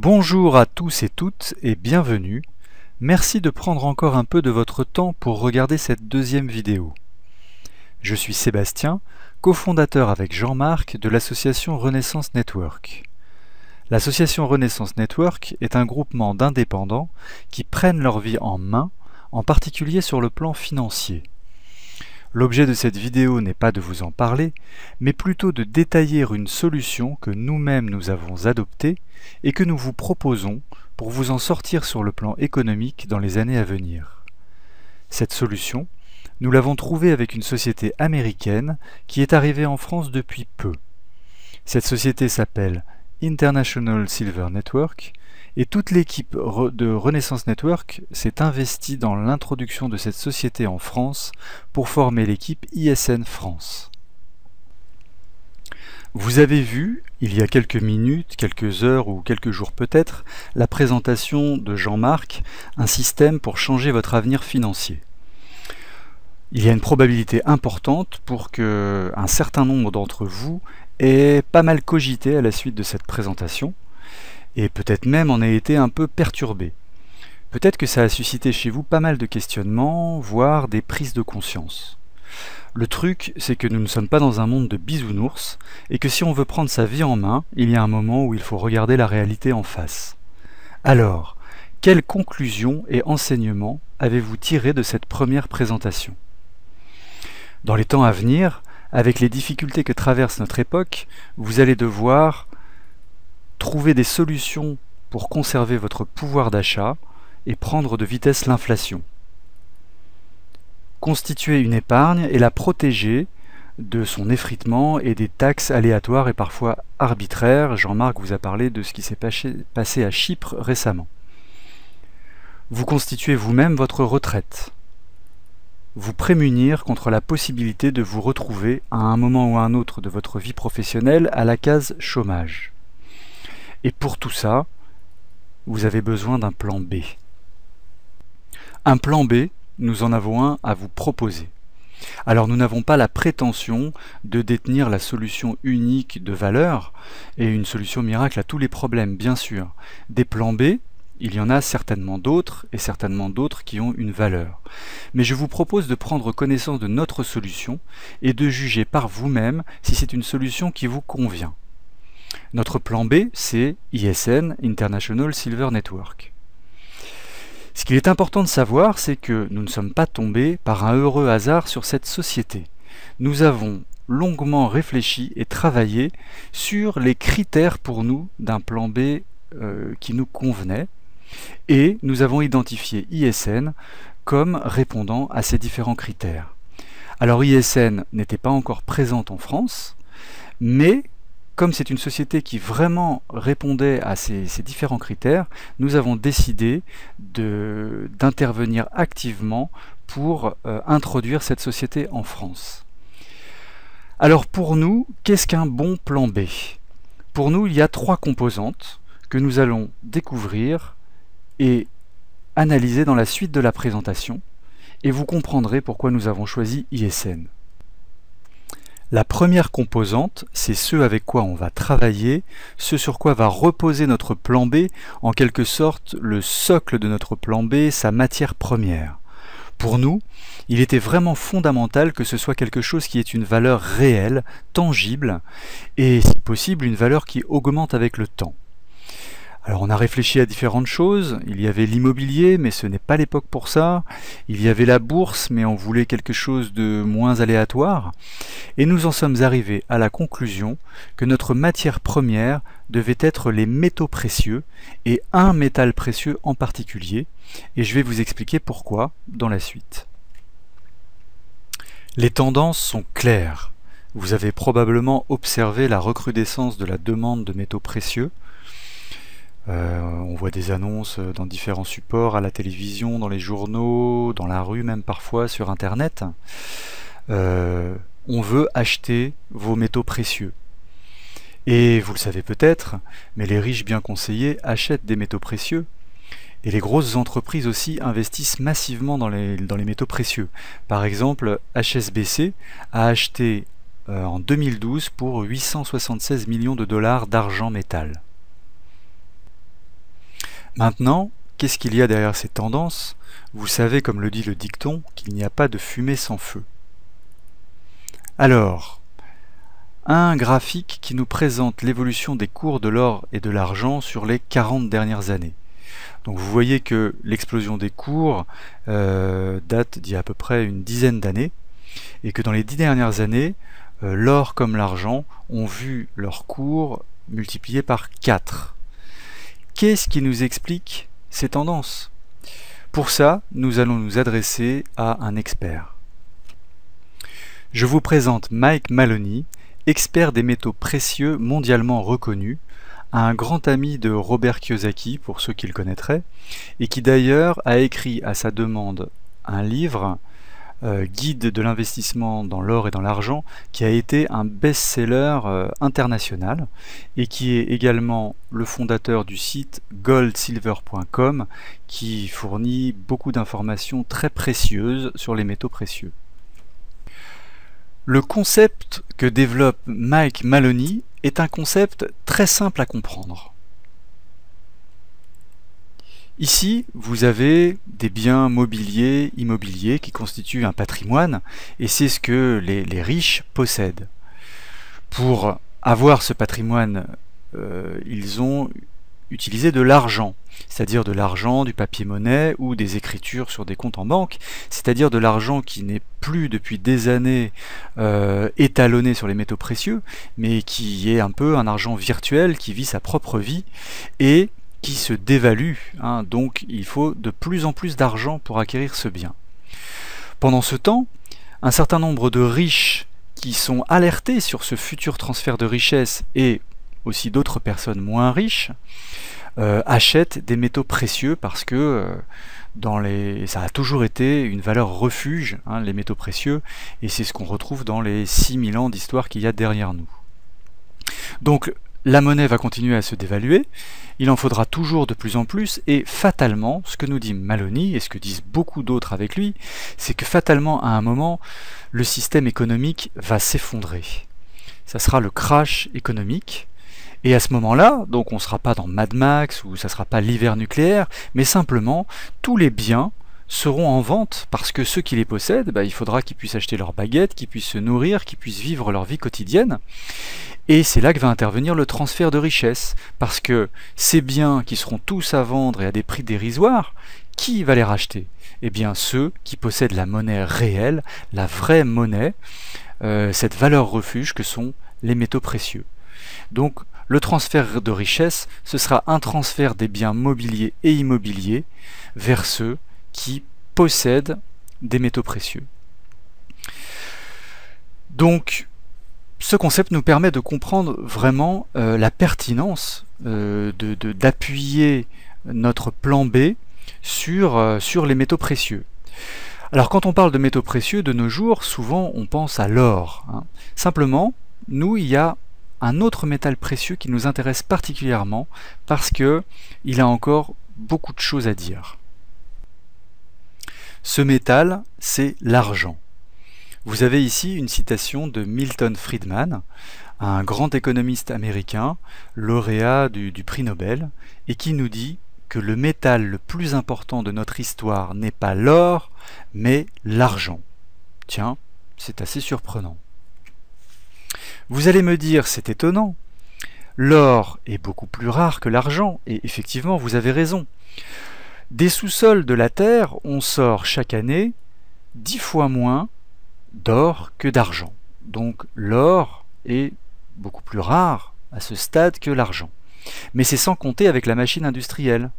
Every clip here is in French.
Bonjour à tous et toutes et bienvenue. Merci de prendre encore un peu de votre temps pour regarder cette deuxième vidéo. Je suis Sébastien, cofondateur avec Jean-Marc de l'association Renaissance Network. L'association Renaissance Network est un groupement d'indépendants qui prennent leur vie en main, en particulier sur le plan financier. L'objet de cette vidéo n'est pas de vous en parler, mais plutôt de détailler une solution que nous-mêmes nous avons adoptée et que nous vous proposons pour vous en sortir sur le plan économique dans les années à venir. Cette solution, nous l'avons trouvée avec une société américaine qui est arrivée en France depuis peu. Cette société s'appelle International Silver Network et toute l'équipe de Renaissance Network s'est investie dans l'introduction de cette société en France pour former l'équipe ISN France. Vous avez vu, il y a quelques minutes, quelques heures ou quelques jours peut-être, la présentation de Jean-Marc, un système pour changer votre avenir financier. Il y a une probabilité importante pour que un certain nombre d'entre vous aient pas mal cogité à la suite de cette présentation, et peut-être même en ait été un peu perturbé. Peut-être que ça a suscité chez vous pas mal de questionnements, voire des prises de conscience. Le truc, c'est que nous ne sommes pas dans un monde de bisounours, et que si on veut prendre sa vie en main, il y a un moment où il faut regarder la réalité en face. Alors, quelles conclusions et enseignements avez-vous tirés de cette première présentation? Dans les temps à venir, avec les difficultés que traverse notre époque, vous allez devoir trouver des solutions pour conserver votre pouvoir d'achat et prendre de vitesse l'inflation. Constituer une épargne et la protéger de son effritement et des taxes aléatoires et parfois arbitraires. Jean-Marc vous a parlé de ce qui s'est passé à Chypre récemment. Vous constituez vous-même votre retraite. Vous prémunir contre la possibilité de vous retrouver à un moment ou à un autre de votre vie professionnelle à la case chômage. Et pour tout ça, vous avez besoin d'un plan B. Un plan B, nous en avons un à vous proposer. Alors nous n'avons pas la prétention de détenir la solution unique de valeur et une solution miracle à tous les problèmes, bien sûr. Des plans B, il y en a certainement d'autres et certainement d'autres qui ont une valeur. Mais je vous propose de prendre connaissance de notre solution et de juger par vous-même si c'est une solution qui vous convient. Notre plan B, c'est ISN, International Silver Network. Ce qu'il est important de savoir, c'est que nous ne sommes pas tombés par un heureux hasard sur cette société. Nous avons longuement réfléchi et travaillé sur les critères pour nous d'un plan B qui nous convenait, et nous avons identifié ISN comme répondant à ces différents critères. Alors ISN n'était pas encore présente en France, mais comme c'est une société qui vraiment répondait à ces différents critères, nous avons décidé d'intervenir activement pour introduire cette société en France. Alors pour nous, qu'est-ce qu'un bon plan B? Pour nous, il y a trois composantes que nous allons découvrir et analyser dans la suite de la présentation, et vous comprendrez pourquoi nous avons choisi ISN. La première composante, c'est ce avec quoi on va travailler, ce sur quoi va reposer notre plan B, en quelque sorte le socle de notre plan B, sa matière première. Pour nous, il était vraiment fondamental que ce soit quelque chose qui ait une valeur réelle, tangible, et si possible une valeur qui augmente avec le temps. Alors on a réfléchi à différentes choses, il y avait l'immobilier, mais ce n'est pas l'époque pour ça, il y avait la bourse, mais on voulait quelque chose de moins aléatoire, et nous en sommes arrivés à la conclusion que notre matière première devait être les métaux précieux, et un métal précieux en particulier, et je vais vous expliquer pourquoi dans la suite. Les tendances sont claires. Vous avez probablement observé la recrudescence de la demande de métaux précieux. On voit des annonces dans différents supports, à la télévision, dans les journaux, dans la rue même parfois, sur Internet. On veut acheter vos métaux précieux. Et vous le savez peut-être, mais les riches bien conseillés achètent des métaux précieux. Et les grosses entreprises aussi investissent massivement dans les métaux précieux. Par exemple, HSBC a acheté en 2012 pour 876 millions de dollars d'argent métal. Maintenant, qu'est-ce qu'il y a derrière ces tendances? Vous savez, comme le dit le dicton, qu'il n'y a pas de fumée sans feu. Alors, un graphique qui nous présente l'évolution des cours de l'or et de l'argent sur les 40 dernières années. Donc vous voyez que l'explosion des cours date d'il y a à peu près une dizaine d'années, et que dans les 10 dernières années, l'or comme l'argent ont vu leur cours multiplié par 4. Qu'est-ce qui nous explique ces tendances? Pour ça, nous allons nous adresser à un expert. Je vous présente Mike Maloney, expert des métaux précieux mondialement reconnu, un grand ami de Robert Kiyosaki, pour ceux qui le connaîtraient, et qui d'ailleurs a écrit à sa demande un livre, Guide de l'investissement dans l'or et dans l'argent, qui a été un best-seller international, et qui est également le fondateur du site goldsilver.com, qui fournit beaucoup d'informations très précieuses sur les métaux précieux. Le concept que développe Mike Maloney est un concept très simple à comprendre. Ici, vous avez des biens mobiliers, immobiliers qui constituent un patrimoine, et c'est ce que les riches possèdent. Pour avoir ce patrimoine, ils ont utilisé de l'argent, c'est-à-dire de l'argent, du papier-monnaie ou des écritures sur des comptes en banque, c'est-à-dire de l'argent qui n'est plus depuis des années étalonné sur les métaux précieux, mais qui est un peu un argent virtuel qui vit sa propre vie et qui se dévalue, hein. Donc il faut de plus en plus d'argent pour acquérir ce bien. Pendant ce temps, un certain nombre de riches qui sont alertés sur ce futur transfert de richesse et aussi d'autres personnes moins riches achètent des métaux précieux parce que ça a toujours été une valeur refuge, hein, les métaux précieux, et c'est ce qu'on retrouve dans les 6000 ans d'histoire qu'il y a derrière nous. Donc la monnaie va continuer à se dévaluer, il en faudra toujours de plus en plus, et fatalement, ce que nous dit Maloney, et ce que disent beaucoup d'autres avec lui, c'est que fatalement, à un moment, le système économique va s'effondrer. Ça sera le crash économique, et à ce moment-là, donc on ne sera pas dans Mad Max, ou ça ne sera pas l'hiver nucléaire, mais simplement, tous les biens seront en vente, parce que ceux qui les possèdent, il faudra qu'ils puissent acheter leurs baguettes, qu'ils puissent se nourrir, qu'ils puissent vivre leur vie quotidienne. Et c'est là que va intervenir le transfert de richesse, parce que ces biens qui seront tous à vendre et à des prix dérisoires, qui va les racheter? Eh bien ceux qui possèdent la monnaie réelle, la vraie monnaie, cette valeur refuge que sont les métaux précieux. Donc le transfert de richesse, ce sera un transfert des biens mobiliers et immobiliers vers ceux qui possèdent des métaux précieux. Donc, ce concept nous permet de comprendre vraiment la pertinence d'appuyer notre plan B sur les métaux précieux. Alors, quand on parle de métaux précieux, de nos jours, souvent on pense à l'or, hein. Simplement, nous, il y a un autre métal précieux qui nous intéresse particulièrement parce qu'il a encore beaucoup de choses à dire. Ce métal, c'est l'argent. Vous avez ici une citation de Milton Friedman, un grand économiste américain, lauréat du prix Nobel, et qui nous dit que le métal le plus important de notre histoire n'est pas l'or, mais l'argent. Tiens, c'est assez surprenant. Vous allez me dire, c'est étonnant. L'or est beaucoup plus rare que l'argent, et effectivement, vous avez raison. Des sous-sols de la Terre, on sort chaque année 10 fois moins d'or que d'argent. Donc l'or est beaucoup plus rare à ce stade que l'argent. Mais c'est sans compter avec la machine industrielle.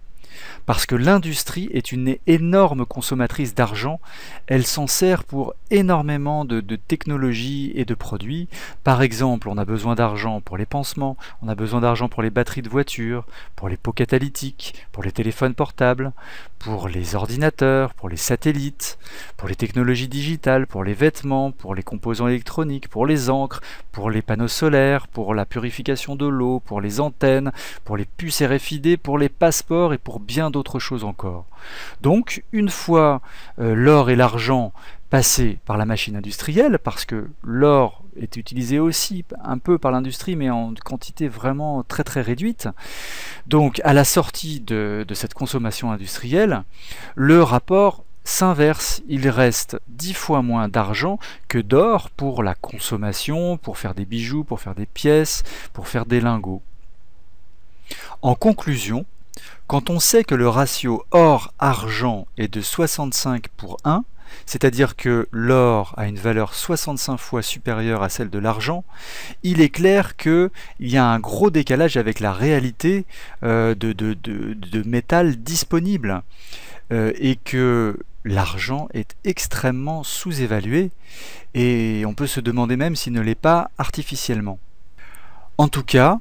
Parce que l'industrie est une énorme consommatrice d'argent, elle s'en sert pour énormément de technologies et de produits. Par exemple, on a besoin d'argent pour les pansements, on a besoin d'argent pour les batteries de voitures, pour les pots catalytiques, pour les téléphones portables, pour les ordinateurs, pour les satellites, pour les technologies digitales, pour les vêtements, pour les composants électroniques, pour les encres, pour les panneaux solaires, pour la purification de l'eau, pour les antennes, pour les puces RFID, pour les passeports et pour pour bien d'autres choses encore. Donc, une fois l'or et l'argent passés par la machine industrielle, parce que l'or est utilisé aussi un peu par l'industrie, mais en quantité vraiment très très réduite. Donc, à la sortie de cette consommation industrielle, le rapport s'inverse, il reste 10 fois moins d'argent que d'or pour la consommation, pour faire des bijoux, pour faire des pièces, pour faire des lingots. En conclusion, quand on sait que le ratio or-argent est de 65 pour 1, c'est-à-dire que l'or a une valeur 65 fois supérieure à celle de l'argent, il est clair qu'il y a un gros décalage avec la réalité de métal disponible et que l'argent est extrêmement sous-évalué et on peut se demander même s'il ne l'est pas artificiellement. En tout cas,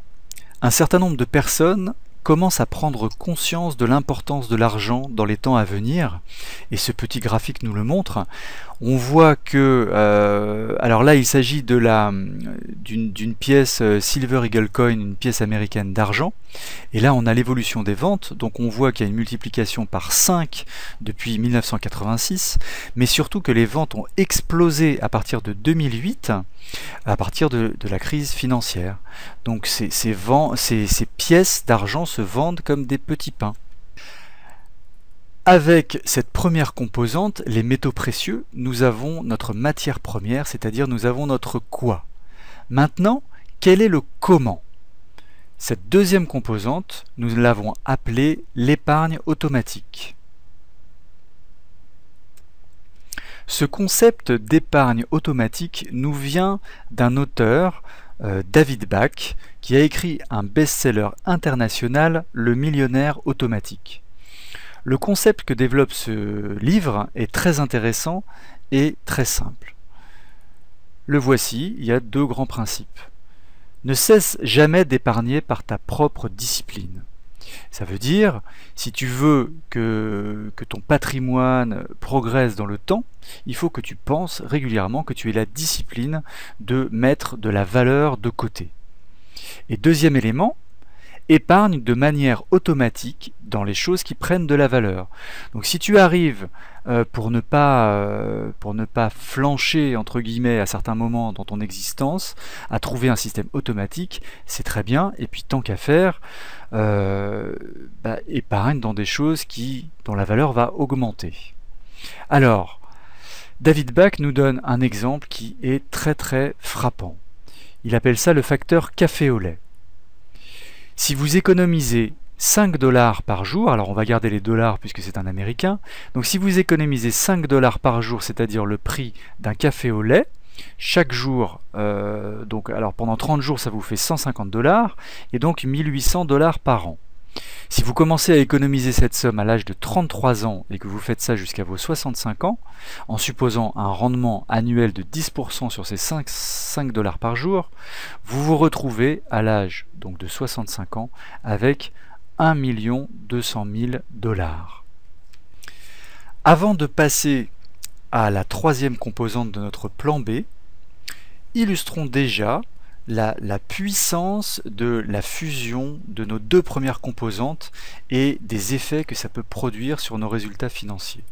un certain nombre de personnes commencent à prendre conscience de l'importance de l'argent dans les temps à venir, et ce petit graphique nous le montre. On voit que, alors là il s'agit d'une pièce Silver Eagle Coin, une pièce américaine d'argent, et là on a l'évolution des ventes, donc on voit qu'il y a une multiplication par 5 depuis 1986, mais surtout que les ventes ont explosé à partir de 2008, à partir de la crise financière. Donc ces pièces d'argent se vendent comme des petits pains. Avec cette première composante, les métaux précieux, nous avons notre matière première, c'est-à-dire nous avons notre quoi. Maintenant, quel est le comment? Cette deuxième composante, nous l'avons appelée l'épargne automatique. Ce concept d'épargne automatique nous vient d'un auteur, David Bach, qui a écrit un best-seller international, Le millionnaire automatique. Le concept que développe ce livre est très intéressant et très simple. Le voici, il y a deux grands principes. Ne cesse jamais d'épargner par ta propre discipline. Ça veut dire, si tu veux que ton patrimoine progresse dans le temps, il faut que tu penses régulièrement que tu aies la discipline de mettre de la valeur de côté. Et deuxième élément, épargne de manière automatique dans les choses qui prennent de la valeur. Donc si tu arrives pour ne pas flancher entre guillemets à certains moments dans ton existence, à trouver un système automatique, c'est très bien. Et puis tant qu'à faire, épargne dans des choses dont la valeur va augmenter. Alors, David Bach nous donne un exemple qui est très très frappant. Il appelle ça le facteur café au lait. Si vous économisez 5 $ par jour, alors on va garder les dollars puisque c'est un américain, donc si vous économisez 5 $ par jour, c'est-à-dire le prix d'un café au lait, chaque jour, alors pendant 30 jours ça vous fait 150 $, et donc 1800 $ par an. Si vous commencez à économiser cette somme à l'âge de 33 ans et que vous faites ça jusqu'à vos 65 ans, en supposant un rendement annuel de 10% sur ces 5 $ par jour, vous vous retrouvez à l'âge donc de 65 ans avec 1 200 000 $. Avant de passer à la troisième composante de notre plan B, illustrons déjà la puissance de la fusion de nos deux premières composantes et des effets que ça peut produire sur nos résultats financiers.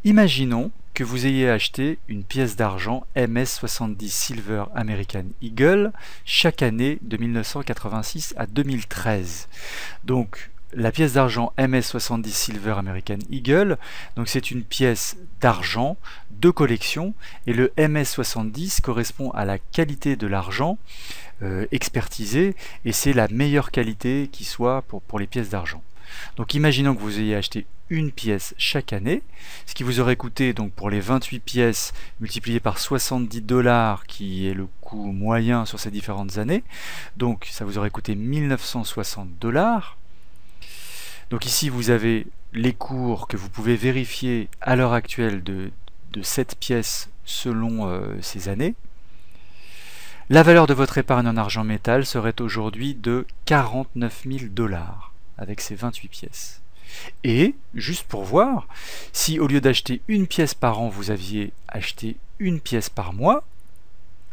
Imaginons que vous ayez acheté une pièce d'argent MS70 Silver American Eagle chaque année de 1986 à 2013. Donc la pièce d'argent MS70 Silver American Eagle, donc c'est une pièce d'argent de collection, et le MS70 correspond à la qualité de l'argent expertisé, et c'est la meilleure qualité qui soit pour les pièces d'argent. Donc imaginons que vous ayez acheté une pièce chaque année, ce qui vous aurait coûté donc pour les 28 pièces multiplié par 70 $, qui est le coût moyen sur ces différentes années, donc ça vous aurait coûté 1960 $. Donc ici vous avez les cours que vous pouvez vérifier à l'heure actuelle de cette pièce selon ces années. La valeur de votre épargne en argent métal serait aujourd'hui de 49 000 $ avec ces 28 pièces. Et, juste pour voir, si au lieu d'acheter une pièce par an, vous aviez acheté une pièce par mois,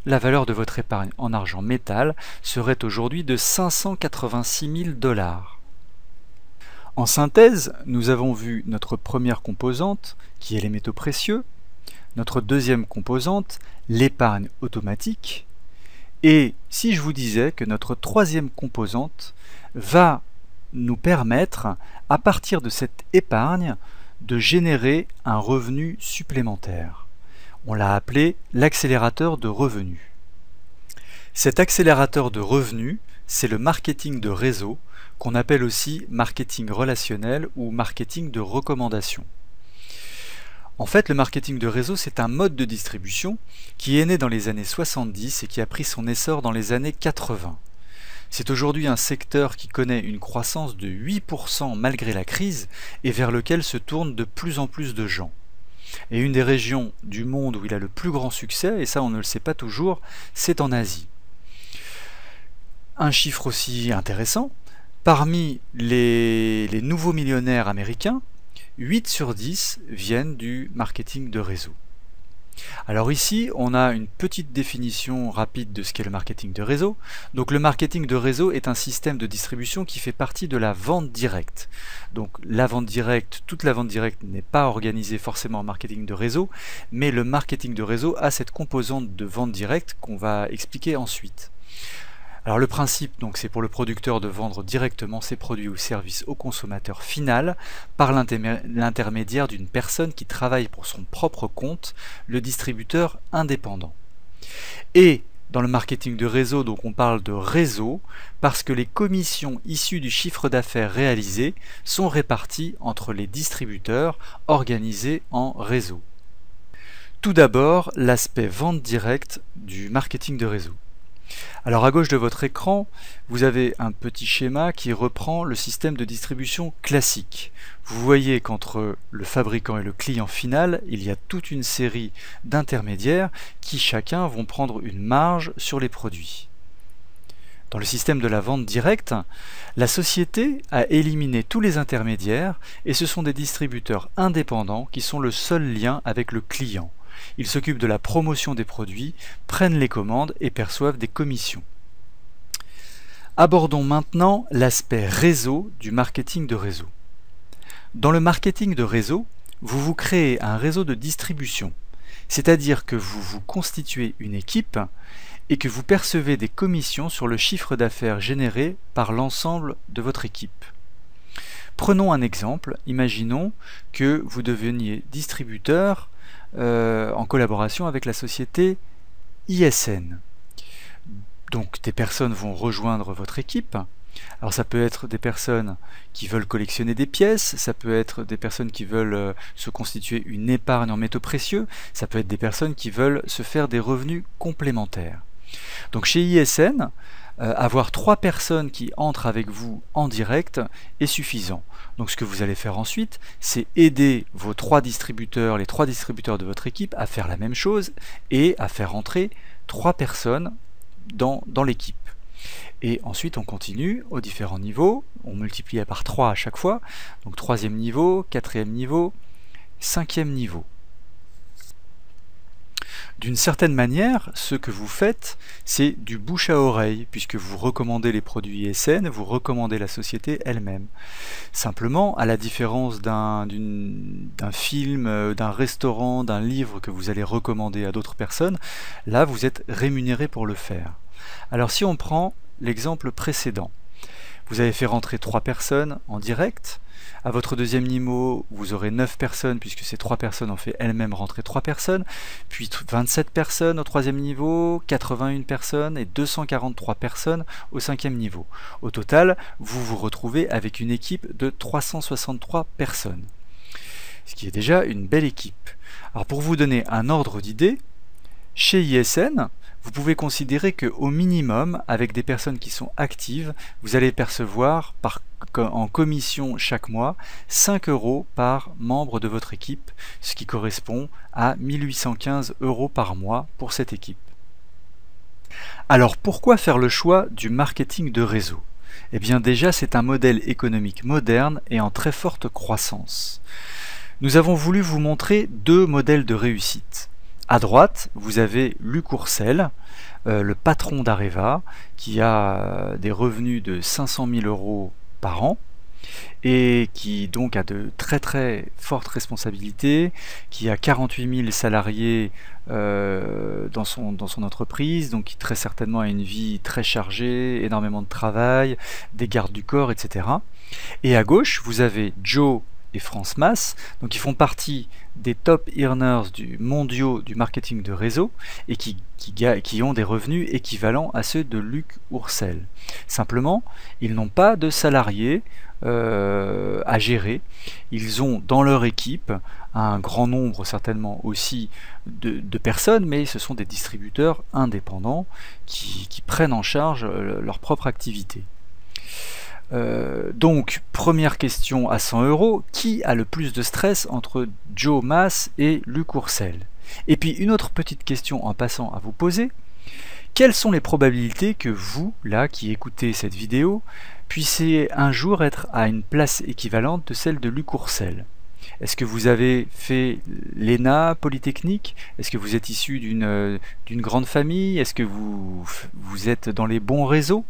la valeur de votre épargne en argent métal serait aujourd'hui de 586 000 $. En synthèse, nous avons vu notre première composante, qui est les métaux précieux, notre deuxième composante, l'épargne automatique, et si je vous disais que notre troisième composante va nous permettre, à partir de cette épargne, de générer un revenu supplémentaire. On l'a appelé l'accélérateur de revenus. Cet accélérateur de revenus, c'est le marketing de réseau, qu'on appelle aussi marketing relationnel ou marketing de recommandation. En fait, le marketing de réseau, c'est un mode de distribution qui est né dans les années 70 et qui a pris son essor dans les années 80. C'est aujourd'hui un secteur qui connaît une croissance de 8% malgré la crise et vers lequel se tournent de plus en plus de gens. Et une des régions du monde où il a le plus grand succès, et ça on ne le sait pas toujours, c'est en Asie. Un chiffre aussi intéressant, parmi les nouveaux millionnaires américains, 8 sur 10 viennent du marketing de réseau. Alors ici, on a une petite définition rapide de ce qu'est le marketing de réseau. Donc le marketing de réseau est un système de distribution qui fait partie de la vente directe. Donc la vente directe, toute la vente directe n'est pas organisée forcément en marketing de réseau, mais le marketing de réseau a cette composante de vente directe qu'on va expliquer ensuite. Alors le principe, donc, c'est pour le producteur de vendre directement ses produits ou services au consommateur final par l'intermédiaire d'une personne qui travaille pour son propre compte, le distributeur indépendant. Et dans le marketing de réseau, donc on parle de réseau parce que les commissions issues du chiffre d'affaires réalisé sont réparties entre les distributeurs organisés en réseau. Tout d'abord, l'aspect vente directe du marketing de réseau. Alors à gauche de votre écran, vous avez un petit schéma qui reprend le système de distribution classique. Vous voyez qu'entre le fabricant et le client final, il y a toute une série d'intermédiaires qui chacun vont prendre une marge sur les produits. Dans le système de la vente directe, la société a éliminé tous les intermédiaires et ce sont des distributeurs indépendants qui sont le seul lien avec le client. Ils s'occupent de la promotion des produits, prennent les commandes et perçoivent des commissions. Abordons maintenant l'aspect réseau du marketing de réseau. Dans le marketing de réseau, vous vous créez un réseau de distribution, c'est-à-dire que vous vous constituez une équipe et que vous percevez des commissions sur le chiffre d'affaires généré par l'ensemble de votre équipe. Prenons un exemple, imaginons que vous deveniez distributeur en collaboration avec la société ISN. Donc des personnes vont rejoindre votre équipe. Alors ça peut être des personnes qui veulent collectionner des pièces, ça peut être des personnes qui veulent se constituer une épargne en métaux précieux, ça peut être des personnes qui veulent se faire des revenus complémentaires. Donc chez ISN, avoir 3 personnes qui entrent avec vous en direct est suffisant. Donc ce que vous allez faire ensuite, c'est aider vos 3 distributeurs, les 3 distributeurs de votre équipe à faire la même chose et à faire entrer 3 personnes dans l'équipe. Et ensuite on continue aux différents niveaux, on multiplie par 3 à chaque fois, donc 3e niveau, 4e niveau, 5e niveau. D'une certaine manière, ce que vous faites, c'est du bouche à oreille, puisque vous recommandez les produits ISN, vous recommandez la société elle-même. Simplement, à la différence d'un film, d'un restaurant, d'un livre que vous allez recommander à d'autres personnes, là vous êtes rémunéré pour le faire. Alors si on prend l'exemple précédent, vous avez fait rentrer 3 personnes en direct. À votre 2e niveau, vous aurez 9 personnes puisque ces 3 personnes ont fait elles-mêmes rentrer 3 personnes, puis 27 personnes au 3e niveau, 81 personnes et 243 personnes au 5e niveau. Au total, vous vous retrouvez avec une équipe de 363 personnes, ce qui est déjà une belle équipe. Alors pour vous donner un ordre d'idée, chez ISN, vous pouvez considérer qu'au minimum, avec des personnes qui sont actives, vous allez percevoir en commission chaque mois 5 € par membre de votre équipe, ce qui correspond à 1815 € par mois pour cette équipe. Alors pourquoi faire le choix du marketing de réseau? Eh bien déjà c'est un modèle économique moderne et en très forte croissance. Nous avons voulu vous montrer 2 modèles de réussite. À droite, vous avez Luc Courcel, le patron d'Areva, qui a des revenus de 500 000 € par an. et qui donc a de très très fortes responsabilités, qui a 48 000 salariés dans son entreprise, donc qui très certainement a une vie très chargée, énormément de travail, des gardes du corps, etc. Et à gauche, vous avez Joe et France Mas, donc qui font partie des top earners mondiaux du marketing de réseau et qui ont des revenus équivalents à ceux de Luc Ourcel. Simplement, ils n'ont pas de salariés à gérer. Ils ont dans leur équipe un grand nombre certainement aussi de personnes, mais ce sont des distributeurs indépendants qui prennent en charge leur propre activité. Donc, première question à 100 €, qui a le plus de stress entre Joe Mas et Luc Ourcel? Et puis une autre petite question en passant à vous poser, quelles sont les probabilités que vous, là, qui écoutez cette vidéo, puissiez un jour être à une place équivalente de celle de Luc Ourcel? Est-ce que vous avez fait l'ENA, Polytechnique? Est-ce que vous êtes issu d'une grande famille? Est-ce que vous êtes dans les bons réseaux?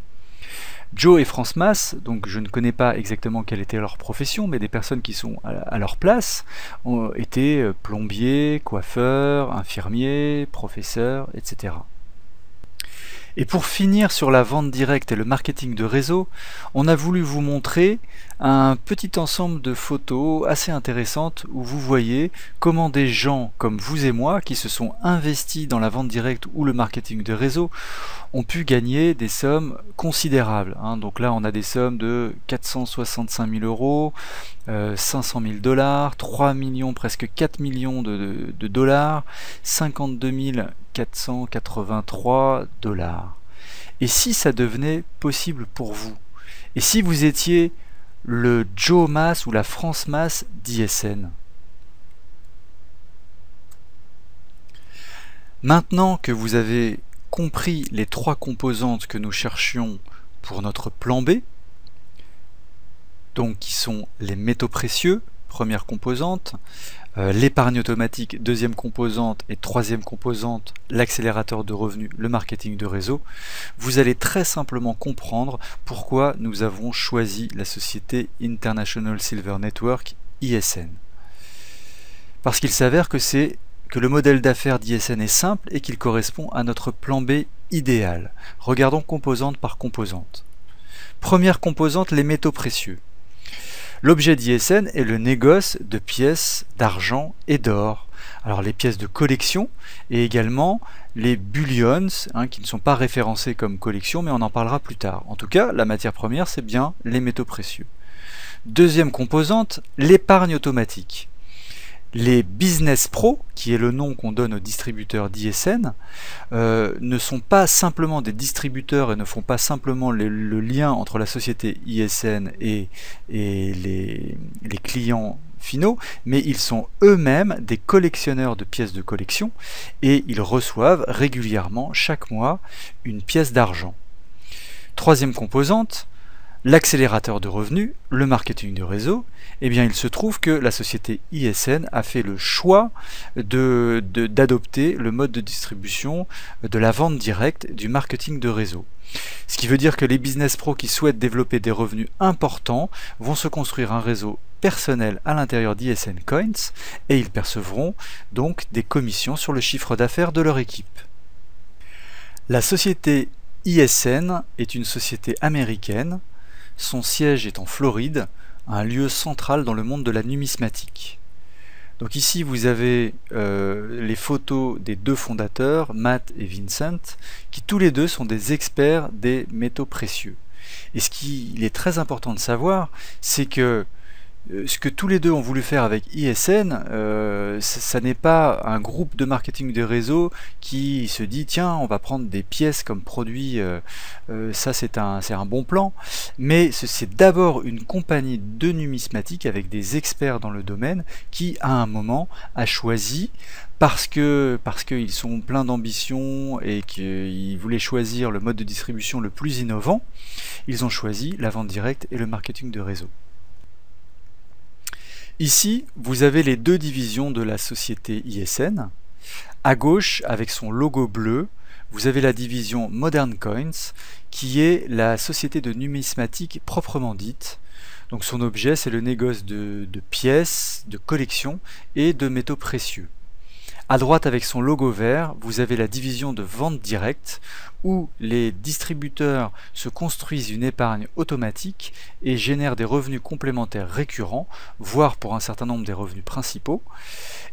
Joe et France Mas, donc je ne connais pas exactement quelle était leur profession, mais des personnes qui sont à leur place ont été plombiers, coiffeurs, infirmiers, professeurs, etc. Et pour finir sur la vente directe et le marketing de réseau, on a voulu vous montrer un petit ensemble de photos assez intéressantes où vous voyez comment des gens comme vous et moi qui se sont investis dans la vente directe ou le marketing de réseau ont pu gagner des sommes considérables. Donc là on a des sommes de 465 000 €, 500 000 $, 3 millions, presque 4 millions de dollars, 52 483 $. Et si ça devenait possible pour vous? Et si vous étiez le Joe Mas ou la France Mas d'ISN? Maintenant que vous avez compris les trois composantes que nous cherchions pour notre plan B, donc qui sont les métaux précieux, première composante, l'épargne automatique, deuxième composante, et troisième composante, l'accélérateur de revenus, le marketing de réseau, vous allez très simplement comprendre pourquoi nous avons choisi la société International Silver Network, ISN. Parce qu'il s'avère que le modèle d'affaires d'ISN est simple et qu'il correspond à notre plan B idéal. Regardons composante par composante. Première composante, les métaux précieux. L'objet d'ISN est le négoce de pièces d'argent et d'or. Alors les pièces de collection et également les bullions, qui ne sont pas référencés comme collection, mais on en parlera plus tard. En tout cas, la matière première, c'est bien les métaux précieux. Deuxième composante, l'épargne automatique. Les business pros, qui est le nom qu'on donne aux distributeurs d'ISN, ne sont pas simplement des distributeurs et ne font pas simplement le lien entre la société ISN et les clients finaux, mais ils sont eux-mêmes des collectionneurs de pièces de collection et ils reçoivent régulièrement chaque mois une pièce d'argent. Troisième composante, l'accélérateur de revenus, le marketing de réseau. Eh bien, il se trouve que la société ISN a fait le choix d'adopter le mode de distribution de la vente directe du marketing de réseau. Ce qui veut dire que les business pros qui souhaitent développer des revenus importants vont se construire un réseau personnel à l'intérieur d'ISN Coins et ils percevront donc des commissions sur le chiffre d'affaires de leur équipe. La société ISN est une société américaine. Son siège est en Floride, un lieu central dans le monde de la numismatique. Donc ici vous avez les photos des deux fondateurs, Matt et Vincent, qui tous les deux sont des experts des métaux précieux. Et ce qu'il est très important de savoir, c'est que ce que tous les deux ont voulu faire avec ISN, ça n'est pas un groupe de marketing de réseau qui se dit tiens on va prendre des pièces comme produit, ça c'est un bon plan, mais c'est d'abord une compagnie de numismatique avec des experts dans le domaine qui à un moment a choisi, parce qu'ils sont pleins d'ambition et qu'ils voulaient choisir le mode de distribution le plus innovant, ils ont choisi la vente directe et le marketing de réseau. Ici, vous avez les deux divisions de la société ISN. À gauche, avec son logo bleu, vous avez la division Modern Coins, qui est la société de numismatique proprement dite. Donc son objet, c'est le négoce de pièces, de collections et de métaux précieux. À droite, avec son logo vert, vous avez la division de vente directe où les distributeurs se construisent une épargne automatique et génèrent des revenus complémentaires récurrents, voire pour un certain nombre des revenus principaux.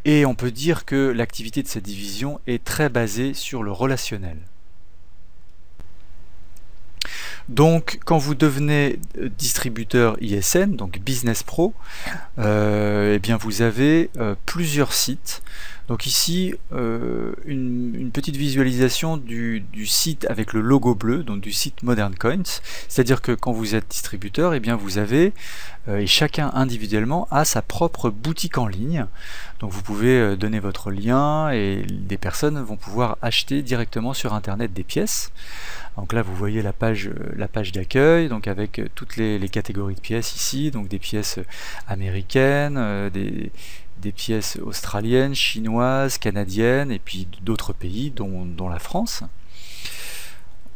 Et on peut dire que l'activité de cette division est très basée sur le relationnel. Donc, quand vous devenez distributeur ISN, donc Business Pro, eh bien vous avez plusieurs sites. Donc ici, une petite visualisation du site avec le logo bleu, donc du site Modern Coins. C'est-à-dire que quand vous êtes distributeur, eh bien vous avez, et chacun individuellement a sa propre boutique en ligne. Donc vous pouvez donner votre lien et des personnes vont pouvoir acheter directement sur Internet des pièces. Donc là, vous voyez la page d'accueil, donc avec toutes les catégories de pièces ici, donc des pièces américaines, des pièces australiennes, chinoises, canadiennes, et puis d'autres pays, dont la France.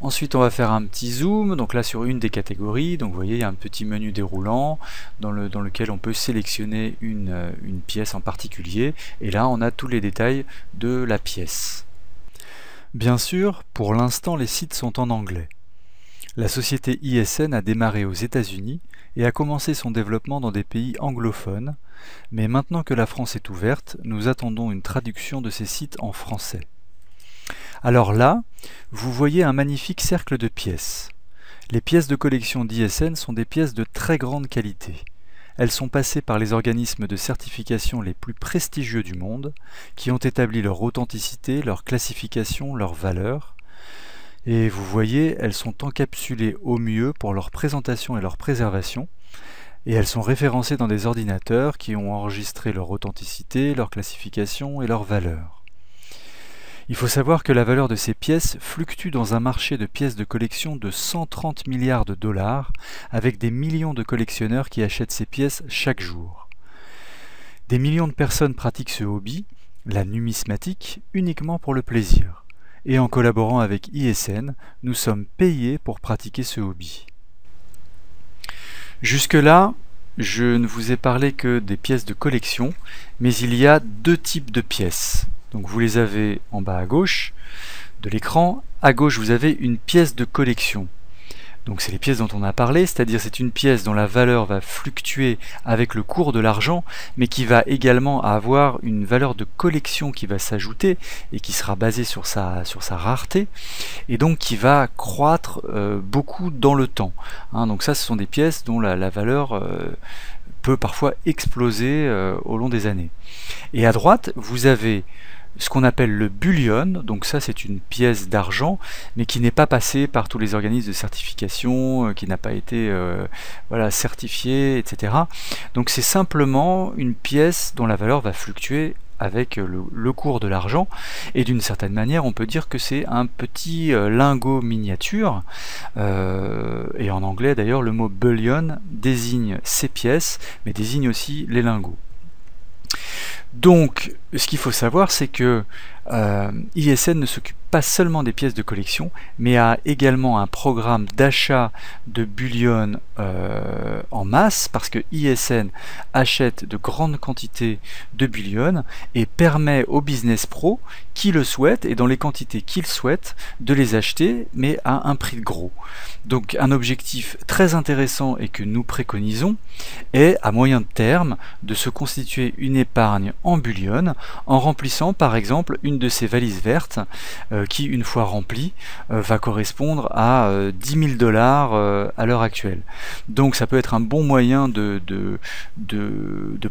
Ensuite, on va faire un petit zoom, donc là sur une des catégories, donc vous voyez, il y a un petit menu déroulant dans lequel on peut sélectionner une pièce en particulier, et là on a tous les détails de la pièce. Bien sûr, pour l'instant, les sites sont en anglais. La société ISN a démarré aux États-Unis et a commencé son développement dans des pays anglophones, mais maintenant que la France est ouverte, nous attendons une traduction de ces sites en français. Alors là, vous voyez un magnifique cercle de pièces. Les pièces de collection d'ISN sont des pièces de très grande qualité. Elles sont passées par les organismes de certification les plus prestigieux du monde, qui ont établi leur authenticité, leur classification, leur valeur. Et vous voyez, elles sont encapsulées au mieux pour leur présentation et leur préservation, et elles sont référencées dans des ordinateurs qui ont enregistré leur authenticité, leur classification et leur valeur. Il faut savoir que la valeur de ces pièces fluctue dans un marché de pièces de collection de 130 milliards de dollars, avec des millions de collectionneurs qui achètent ces pièces chaque jour. Des millions de personnes pratiquent ce hobby, la numismatique, uniquement pour le plaisir. Et en collaborant avec ISN, nous sommes payés pour pratiquer ce hobby. Jusque-là, je ne vous ai parlé que des pièces de collection, mais il y a deux types de pièces. Donc vous les avez en bas à gauche de l'écran. À gauche, vous avez une pièce de collection. Donc c'est les pièces dont on a parlé, c'est-à-dire c'est une pièce dont la valeur va fluctuer avec le cours de l'argent, mais qui va également avoir une valeur de collection qui va s'ajouter et qui sera basée sur sa rareté, et donc qui va croître beaucoup dans le temps. Donc ça, ce sont des pièces dont la valeur peut parfois exploser au long des années. Et à droite, vous avez ce qu'on appelle le bullion, donc ça c'est une pièce d'argent, mais qui n'est pas passée par tous les organismes de certification, qui n'a pas été voilà, certifiée, etc. Donc c'est simplement une pièce dont la valeur va fluctuer avec le cours de l'argent, et d'une certaine manière on peut dire que c'est un petit lingot miniature, et en anglais d'ailleurs le mot bullion désigne ces pièces, mais désigne aussi les lingots. Donc, ce qu'il faut savoir, c'est que ISN ne s'occupe pas seulement des pièces de collection, mais a également un programme d'achat de bullion en masse, parce que ISN achète de grandes quantités de bullion et permet aux business pros qui le souhaitent, et dans les quantités qu'ils souhaitent, de les acheter, mais à un prix de gros. Donc un objectif très intéressant et que nous préconisons est, à moyen terme, de se constituer une épargne en bullion en remplissant par exemple une de ces valises vertes qui, une fois remplie, va correspondre à 10 000 $ à l'heure actuelle. Donc ça peut être un bon moyen de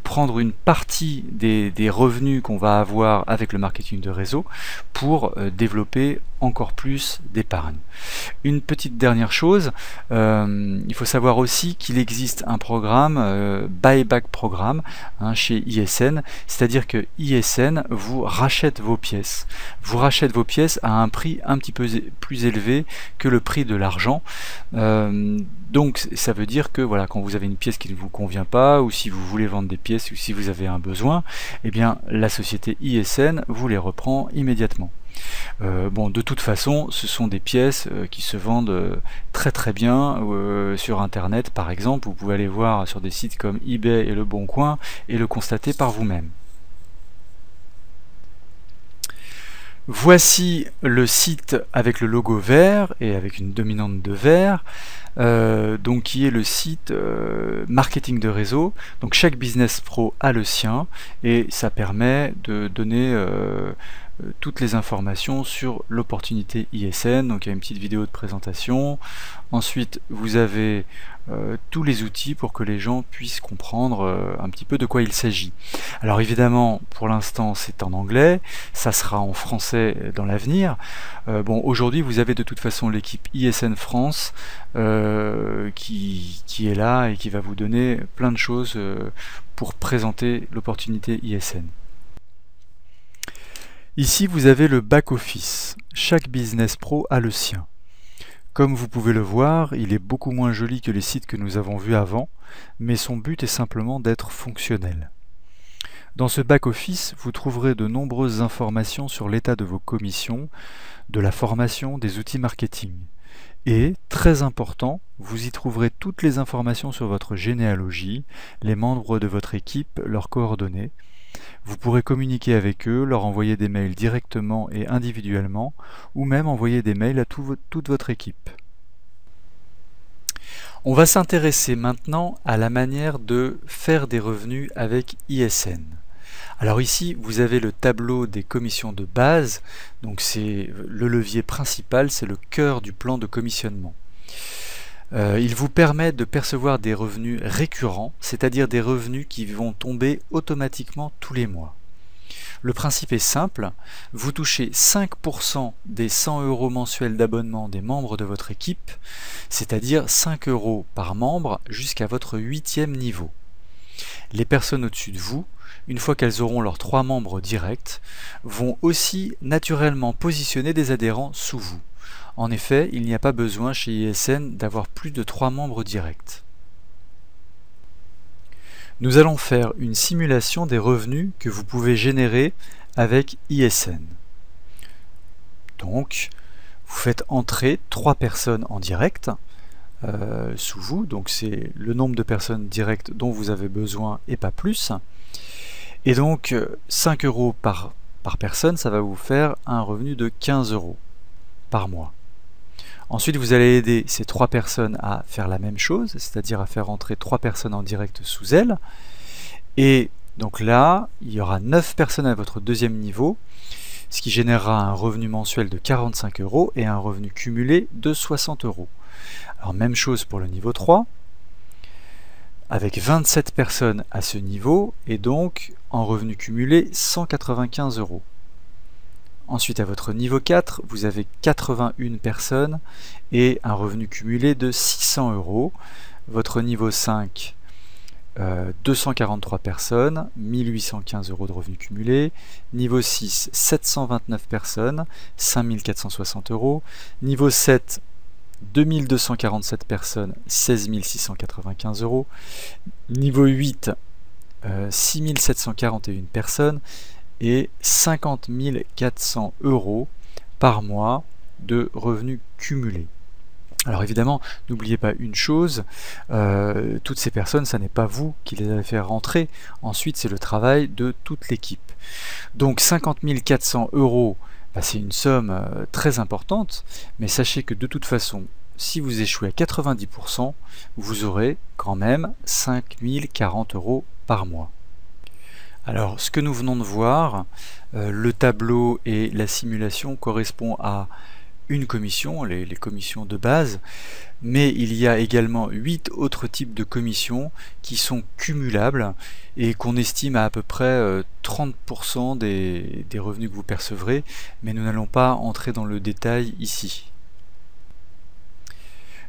prendre une partie des revenus qu'on va avoir avec le marketing de réseau pour développer encore plus d'épargne. Une petite dernière chose, il faut savoir aussi qu'il existe un programme, buyback programme, chez ISN, c'est-à-dire que ISN vous rachète vos pièces. Vous rachète vos pièces à un prix un petit peu plus élevé que le prix de l'argent. Donc ça veut dire que voilà, quand vous avez une pièce qui ne vous convient pas, ou si vous voulez vendre des pièces, ou si vous avez un besoin, eh bien la société ISN vous les reprend immédiatement. Bon, de toute façon, ce sont des pièces qui se vendent très très bien sur internet par exemple. Vous pouvez aller voir sur des sites comme eBay et Le Bon Coin et le constater par vous-même. Voici le site avec le logo vert et avec une dominante de vert, donc qui est le site marketing de réseau. Donc chaque business pro a le sien et ça permet de donner toutes les informations sur l'opportunité ISN. Donc il y a une petite vidéo de présentation. Ensuite vous avez tous les outils pour que les gens puissent comprendre un petit peu de quoi il s'agit. Alors évidemment, pour l'instant c'est en anglais, ça sera en français dans l'avenir. Bon, aujourd'hui vous avez de toute façon l'équipe ISN France qui est là et qui va vous donner plein de choses pour présenter l'opportunité ISN. Ici vous avez le back-office. Chaque business pro a le sien. Comme vous pouvez le voir, il est beaucoup moins joli que les sites que nous avons vus avant, mais son but est simplement d'être fonctionnel. Dans ce back-office, vous trouverez de nombreuses informations sur l'état de vos commissions, de la formation, des outils marketing. Et, très important, vous y trouverez toutes les informations sur votre généalogie, les membres de votre équipe, leurs coordonnées. Vous pourrez communiquer avec eux, leur envoyer des mails directement et individuellement, ou même envoyer des mails à toute votre équipe. On va s'intéresser maintenant à la manière de faire des revenus avec ISN. Alors ici, vous avez le tableau des commissions de base, donc c'est le levier principal, c'est le cœur du plan de commissionnement. Il vous permet de percevoir des revenus récurrents, c'est-à-dire des revenus qui vont tomber automatiquement tous les mois. Le principe est simple, vous touchez 5% des 100 € mensuels d'abonnement des membres de votre équipe, c'est-à-dire 5 € par membre jusqu'à votre 8e niveau. Les personnes au-dessus de vous, une fois qu'elles auront leurs 3 membres directs, vont aussi naturellement positionner des adhérents sous vous. En effet, il n'y a pas besoin chez ISN d'avoir plus de 3 membres directs. Nous allons faire une simulation des revenus que vous pouvez générer avec ISN. Donc, vous faites entrer 3 personnes en direct sous vous, donc c'est le nombre de personnes directes dont vous avez besoin et pas plus. Et donc 5 € par personne, ça va vous faire un revenu de 15 € par mois. Ensuite, vous allez aider ces 3 personnes à faire la même chose, c'est-à-dire à faire entrer 3 personnes en direct sous elles. Et donc là, il y aura 9 personnes à votre 2e niveau, ce qui générera un revenu mensuel de 45 € et un revenu cumulé de 60 €. Alors même chose pour le niveau 3, avec 27 personnes à ce niveau, et donc en revenu cumulé 195 €. Ensuite, à votre niveau 4, vous avez 81 personnes et un revenu cumulé de 600 €. Votre niveau 5, 243 personnes, 1815 € de revenu cumulé. Niveau 6, 729 personnes, 5460 €. Niveau 7, 2247 personnes, 16 695 €. Niveau 8, 6741 personnes et 50 400 € par mois de revenus cumulés. Alors évidemment, n'oubliez pas une chose, toutes ces personnes, ça n'est pas vous qui les avez fait rentrer, ensuite c'est le travail de toute l'équipe. Donc 50 400 €, c'est une somme très importante, mais sachez que de toute façon, si vous échouez à 90%, vous aurez quand même 5 040 € par mois. Alors, ce que nous venons de voir, le tableau et la simulation correspondent à une commission, les commissions de base, mais il y a également 8 autres types de commissions qui sont cumulables et qu'on estime à peu près 30% des revenus que vous percevrez, mais nous n'allons pas entrer dans le détail ici.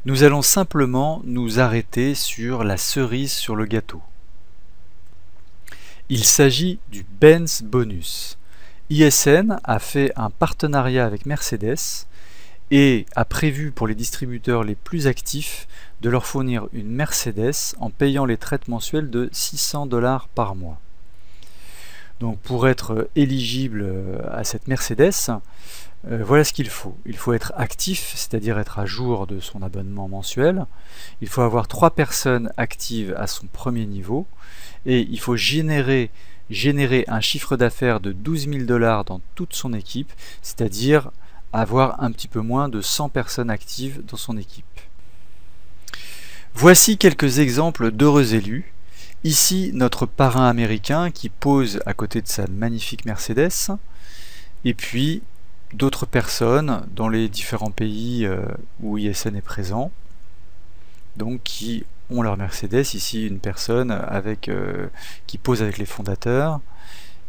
Nous allons simplement nous arrêter sur la cerise sur le gâteau. Il s'agit du Benz Bonus. ISN a fait un partenariat avec Mercedes et a prévu pour les distributeurs les plus actifs de leur fournir une Mercedes en payant les traites mensuelles de 600 $ par mois. Donc pour être éligible à cette Mercedes, voilà ce qu'il faut. Il faut être actif, c'est-à-dire être à jour de son abonnement mensuel. Il faut avoir 3 personnes actives à son premier niveau. Et il faut générer un chiffre d'affaires de 12 000 $ dans toute son équipe, c'est-à-dire avoir un petit peu moins de 100 personnes actives dans son équipe. Voici quelques exemples d'heureux élus. Ici, notre parrain américain qui pose à côté de sa magnifique Mercedes, et puis d'autres personnes dans les différents pays où ISN est présent, donc qui ont leur Mercedes. Ici une personne qui pose avec les fondateurs,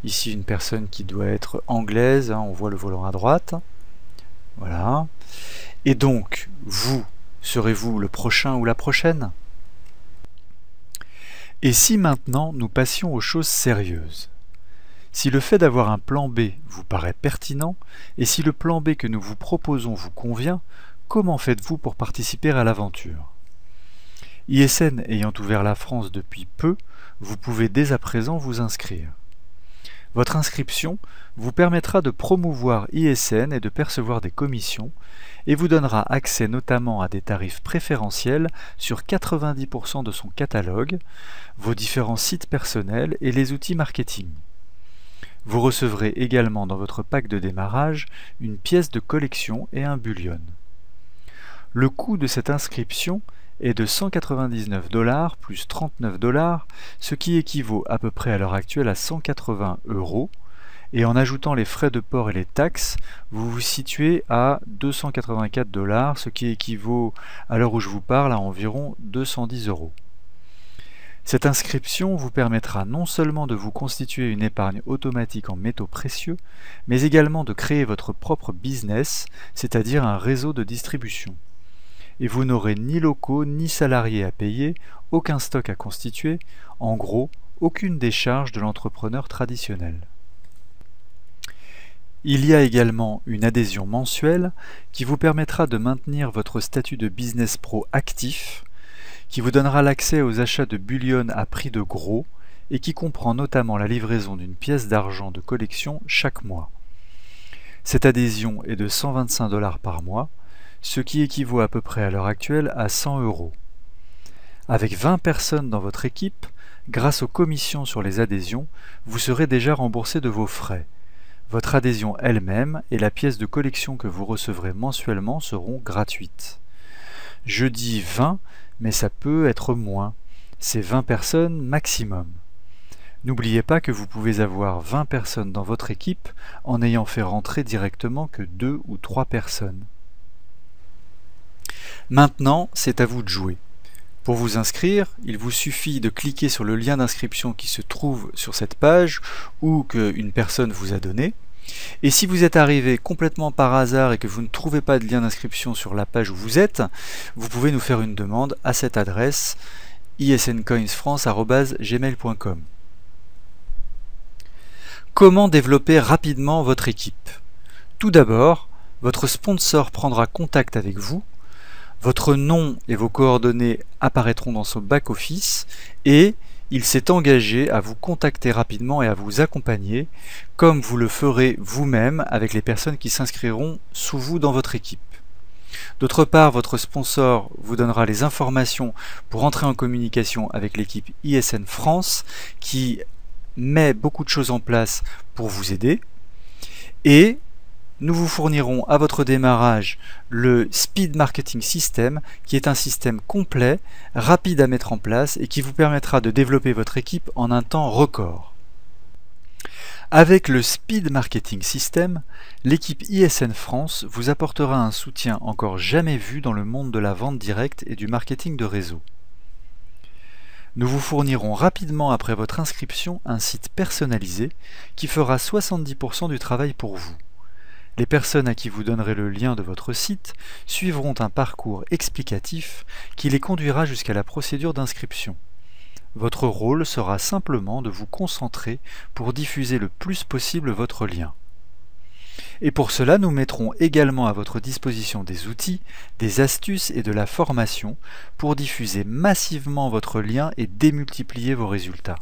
ici une personne qui doit être anglaise, on voit le volant à droite, voilà. Et donc, serez-vous le prochain ou la prochaine? Et si maintenant nous passions aux choses sérieuses? Si le fait d'avoir un plan B vous paraît pertinent, et si le plan B que nous vous proposons vous convient, comment faites-vous pour participer à l'aventure? ISN ayant ouvert la France depuis peu, vous pouvez dès à présent vous inscrire. Votre inscription vous permettra de promouvoir ISN et de percevoir des commissions, et vous donnera accès notamment à des tarifs préférentiels sur 90% de son catalogue, vos différents sites personnels et les outils marketing. Vous recevrez également dans votre pack de démarrage une pièce de collection et un bullion. Le coût de cette inscription est de 199 $ plus 39 $, ce qui équivaut à peu près à l'heure actuelle à 180 €, et en ajoutant les frais de port et les taxes, vous vous situez à 284 $, ce qui équivaut à l'heure où je vous parle à environ 210 €. Cette inscription vous permettra non seulement de vous constituer une épargne automatique en métaux précieux, mais également de créer votre propre business, c'est-à-dire un réseau de distribution. Et vous n'aurez ni locaux ni salariés à payer, aucun stock à constituer, en gros, aucune des charges de l'entrepreneur traditionnel. Il y a également une adhésion mensuelle qui vous permettra de maintenir votre statut de business pro actif, qui vous donnera l'accès aux achats de bullion à prix de gros et qui comprend notamment la livraison d'une pièce d'argent de collection chaque mois. Cette adhésion est de 125 $ par mois, ce qui équivaut à peu près à l'heure actuelle à 100 €. Avec 20 personnes dans votre équipe, grâce aux commissions sur les adhésions, vous serez déjà remboursé de vos frais. Votre adhésion elle-même et la pièce de collection que vous recevrez mensuellement seront gratuites. Je dis 20, mais ça peut être moins. C'est 20 personnes maximum. N'oubliez pas que vous pouvez avoir 20 personnes dans votre équipe en n'ayant fait rentrer directement que 2 ou 3 personnes. Maintenant, c'est à vous de jouer. Pour vous inscrire, il vous suffit de cliquer sur le lien d'inscription qui se trouve sur cette page ou qu'une personne vous a donné. Et si vous êtes arrivé complètement par hasard et que vous ne trouvez pas de lien d'inscription sur la page où vous êtes, vous pouvez nous faire une demande à cette adresse isncoinsfrance@gmail.com. Comment développer rapidement votre équipe? Tout d'abord, votre sponsor prendra contact avec vous, votre nom et vos coordonnées apparaîtront dans son back-office et il s'est engagé à vous contacter rapidement et à vous accompagner, comme vous le ferez vous-même avec les personnes qui s'inscriront sous vous dans votre équipe. D'autre part, votre sponsor vous donnera les informations pour entrer en communication avec l'équipe ISN France, qui met beaucoup de choses en place pour vous aider. Et nous vous fournirons à votre démarrage le Speed Marketing System, qui est un système complet, rapide à mettre en place et qui vous permettra de développer votre équipe en un temps record. Avec le Speed Marketing System, l'équipe ISN France vous apportera un soutien encore jamais vu dans le monde de la vente directe et du marketing de réseau. Nous vous fournirons rapidement après votre inscription un site personnalisé qui fera 70% du travail pour vous. Les personnes à qui vous donnerez le lien de votre site suivront un parcours explicatif qui les conduira jusqu'à la procédure d'inscription. Votre rôle sera simplement de vous concentrer pour diffuser le plus possible votre lien. Et pour cela, nous mettrons également à votre disposition des outils, des astuces et de la formation pour diffuser massivement votre lien et démultiplier vos résultats.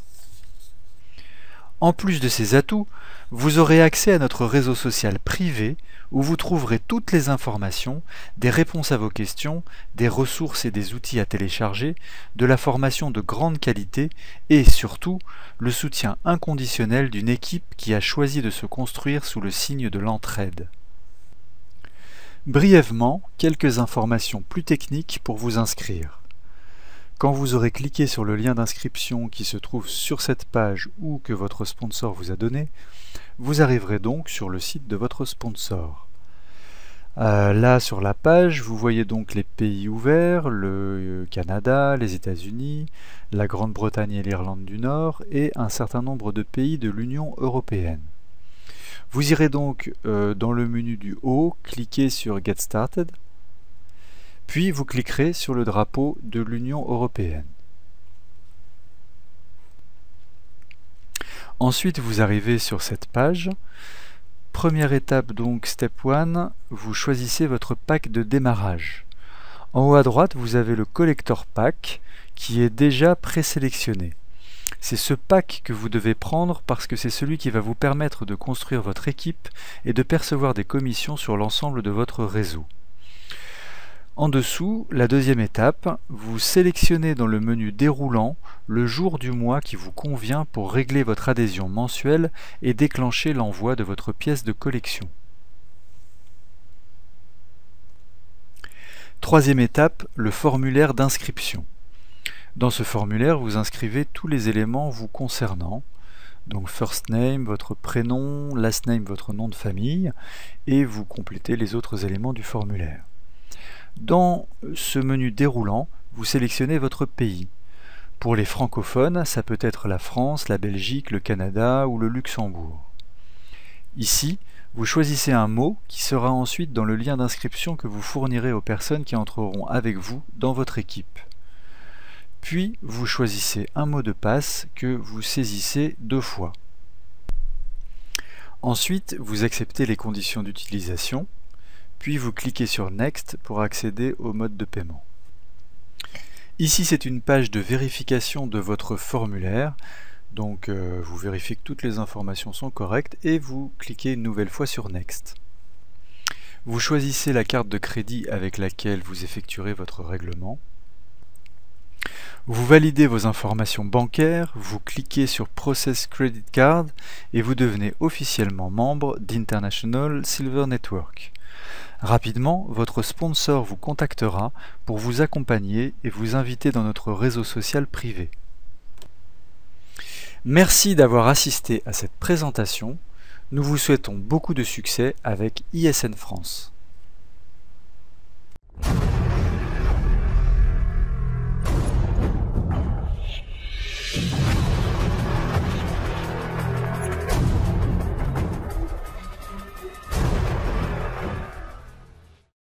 En plus de ces atouts, vous aurez accès à notre réseau social privé où vous trouverez toutes les informations, des réponses à vos questions, des ressources et des outils à télécharger, de la formation de grande qualité et surtout le soutien inconditionnel d'une équipe qui a choisi de se construire sous le signe de l'entraide. Brièvement, quelques informations plus techniques pour vous inscrire. Quand vous aurez cliqué sur le lien d'inscription qui se trouve sur cette page ou que votre sponsor vous a donné, vous arriverez donc sur le site de votre sponsor. Là sur la page, vous voyez donc les pays ouverts, le Canada, les États-Unis, la Grande-Bretagne et l'Irlande du Nord et un certain nombre de pays de l'Union européenne. Vous irez donc dans le menu du haut, cliquez sur Get Started, puis vous cliquerez sur le drapeau de l'Union européenne. Ensuite, vous arrivez sur cette page. Première étape donc, Step 1, vous choisissez votre pack de démarrage. En haut à droite, vous avez le Collector Pack qui est déjà présélectionné. C'est ce pack que vous devez prendre parce que c'est celui qui va vous permettre de construire votre équipe et de percevoir des commissions sur l'ensemble de votre réseau. En dessous, la deuxième étape, vous sélectionnez dans le menu déroulant le jour du mois qui vous convient pour régler votre adhésion mensuelle et déclencher l'envoi de votre pièce de collection. Troisième étape, le formulaire d'inscription. Dans ce formulaire, vous inscrivez tous les éléments vous concernant, donc first name, votre prénom, last name, votre nom de famille, et vous complétez les autres éléments du formulaire. Dans ce menu déroulant, vous sélectionnez votre pays. Pour les francophones, ça peut être la France, la Belgique, le Canada ou le Luxembourg. Ici, vous choisissez un mot qui sera ensuite dans le lien d'inscription que vous fournirez aux personnes qui entreront avec vous dans votre équipe. Puis, vous choisissez un mot de passe que vous saisissez 2 fois. Ensuite, vous acceptez les conditions d'utilisation. Puis vous cliquez sur Next pour accéder au mode de paiement. Ici, c'est une page de vérification de votre formulaire. Donc vous vérifiez que toutes les informations sont correctes et vous cliquez une nouvelle fois sur Next. Vous choisissez la carte de crédit avec laquelle vous effectuerez votre règlement. Vous validez vos informations bancaires, vous cliquez sur Process Credit Card et vous devenez officiellement membre d'International Silver Network. Rapidement, votre sponsor vous contactera pour vous accompagner et vous inviter dans notre réseau social privé. Merci d'avoir assisté à cette présentation. Nous vous souhaitons beaucoup de succès avec ISN France.